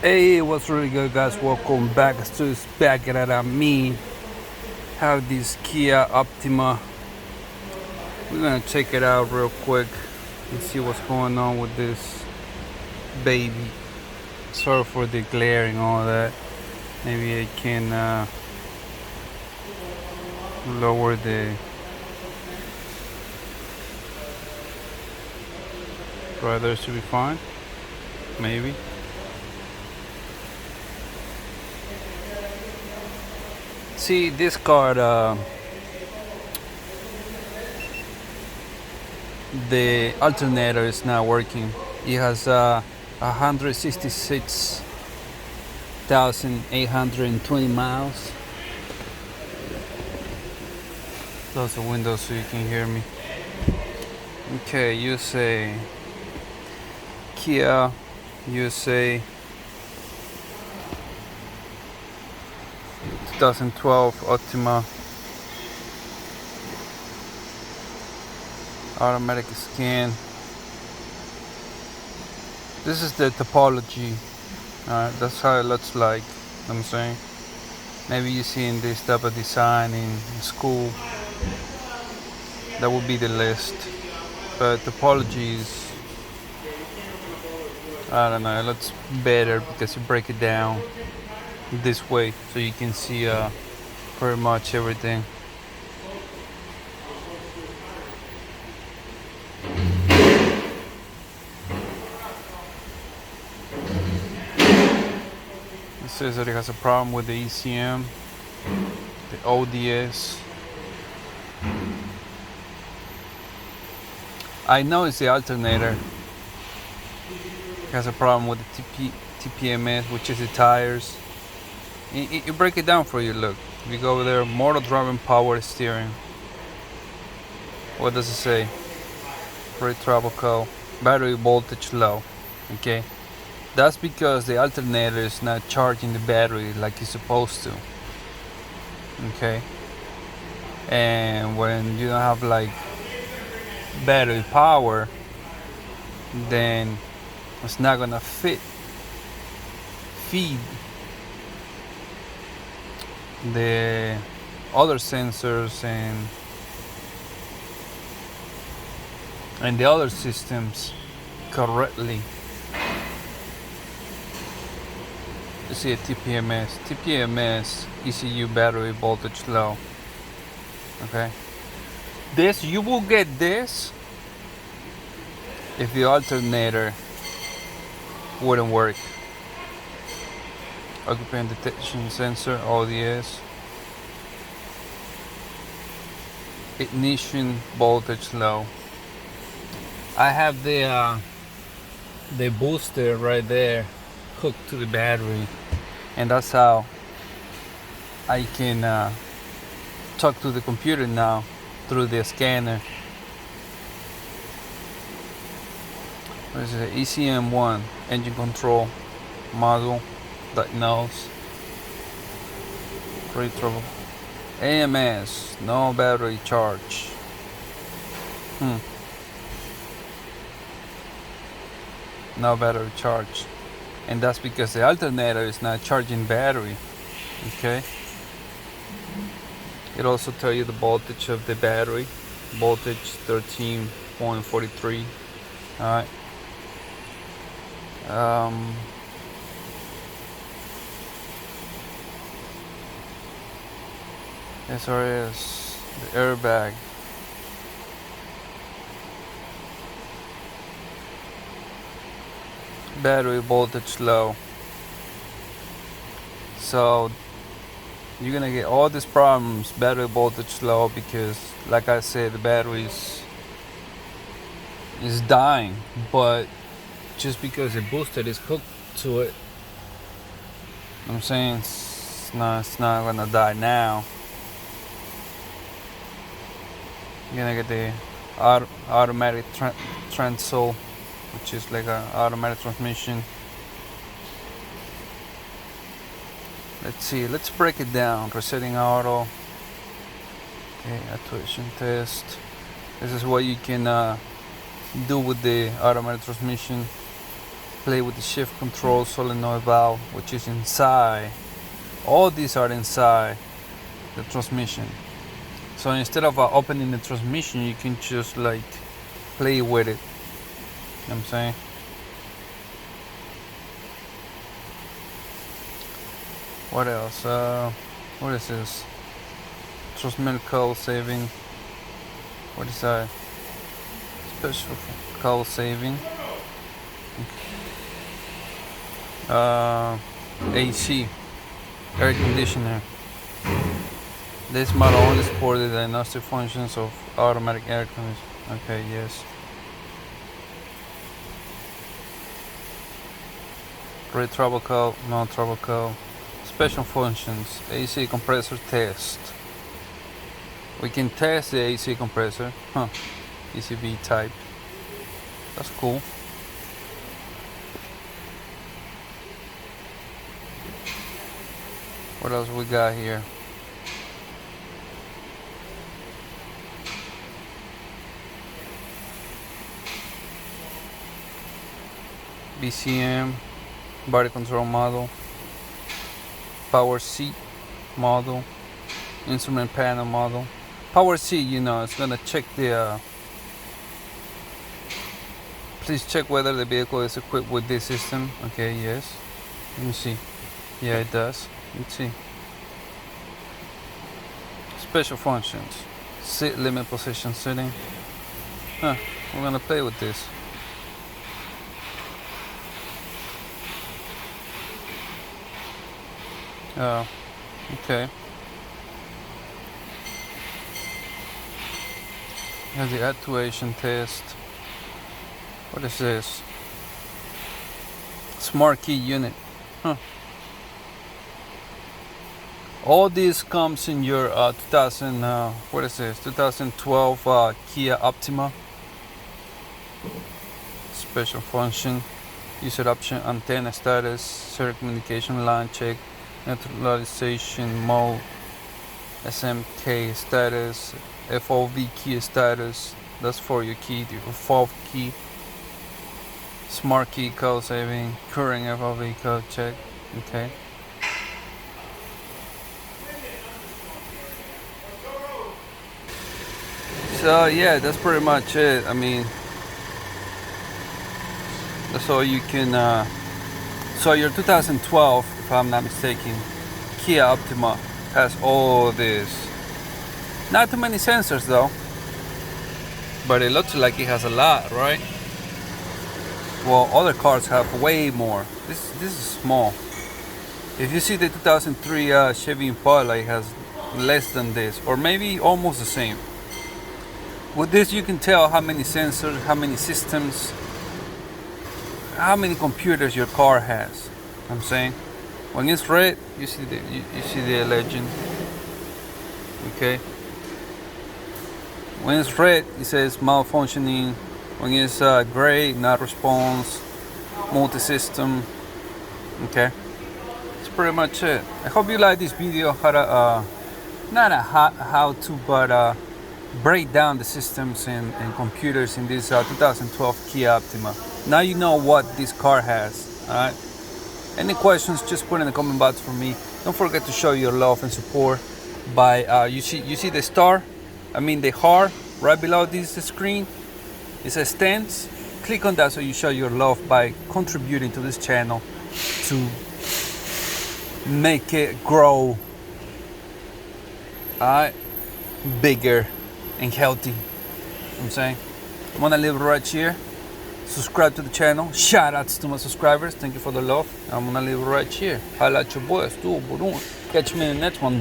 Hey, what's really good, guys? Welcome back. Axtuo is back at me. Have this Kia Optima. We're gonna check it out real quick and see what's going on with this baby. Sorry for the glare and all that. Maybe I can lower the brother. Should be fine. Maybe. See, this car, the alternator is not working. It has 166,820 miles. Close the window so you can hear me. Okay, you say Kia, you say 2012 Optima, automatic scan. This is the topology. That's how it looks like. I'm saying, maybe you seen this type of design in school. That would be the list. But topology is, I don't know, it looks better because you break it down this way so you can see pretty much everything. It says that it has a problem with the ECM, the ODS. I know it's the alternator. It has a problem with the TPMS, which is the tires. You break it down for you. Look, if you go over there, motor driving power steering. What does it say? Free travel code. Battery voltage low. Okay, that's because the alternator is not charging the battery like it's supposed to. Okay, and when you don't have like battery power, then it's not gonna feed the other sensors and the other systems correctly. You see a TPMS ECU battery voltage low. Okay, this, you will get this if the alternator wouldn't work. Occupant detection sensor, ODS. Ignition voltage low. I have the booster right there hooked to the battery, and that's how I can talk to the computer now through the scanner. What is it? ECM1 engine control module diagnose. Free trouble. AMS, no battery charge. No battery charge, and that's because the alternator is not charging battery. Okay, it also tells you the voltage of the battery. Voltage 13.43. all right. SRS, the airbag. Battery voltage low. So you're gonna get all these problems, battery voltage low, because like I said, the battery is dying. But just because the booster is hooked to it, I'm saying it's not gonna die now. You're gonna get the automatic transol, which is like an automatic transmission. Let's see, let's break it down. Resetting auto. Okay, actuation test. This is what you can do with the automatic transmission. Play with the shift control solenoid valve, which is inside. All these are inside the transmission. So instead of opening the transmission, you can just like play with it. You know what I'm saying? What else? What is this? Transmission coil saving. What is that? Special coil saving. AC, air conditioner. This model only supports the diagnostic functions of automatic air conditioning. Okay, yes. Red trouble coil, no trouble coil. Special functions, AC compressor test. We can test the AC compressor. ECB type. That's cool. What else we got here? BCM, body control model, power seat model, instrument panel model. Power seat, you know, it's gonna check the please check whether the vehicle is equipped with this system. Okay, yes. Let me see. Yeah, it does. Let's see. Special functions. Seat limit position setting. We're gonna play with this. Oh, okay. Here's the actuation test. What is this? Smart key unit. All this comes in your 2012 Kia Optima. Special function, user option, antenna status, serial communication line check, neutralization mode, SMK status, FOV key status. That's for your key, the FOV key. Smart key code saving, current FOV code check. Okay. So yeah, that's pretty much it. I mean, that's all you can. So your 2012, if I'm not mistaken, Kia Optima has all this. Not too many sensors though, but it looks like it has a lot, right? Well, other cars have way more. This is small. If you see the 2003 Chevy Impala, it has less than this, or maybe almost the same. With this, you can tell how many sensors, how many systems, how many computers your car has. I'm saying, when it's red, you see the legend. Okay. When it's red, it says malfunctioning. When it's gray, not response, multi-system. Okay. That's pretty much it. I hope you like this video. How to not a how-to, but break down the systems and computers in this 2012 Kia Optima. Now you know what this car has. Alright. Any questions, just put in the comment box for me. Don't forget to show your love and support by you see the star, I mean the heart right below this screen. It says stands. Click on that so you show your love by contributing to this channel to make it grow bigger and healthy. You know what I'm saying, I'm gonna leave it right here. Subscribe to the channel. Shout outs to my subscribers. Thank you for the love. I'm gonna leave it right here. Holla at your boy. Axtuo. Catch me in the next one.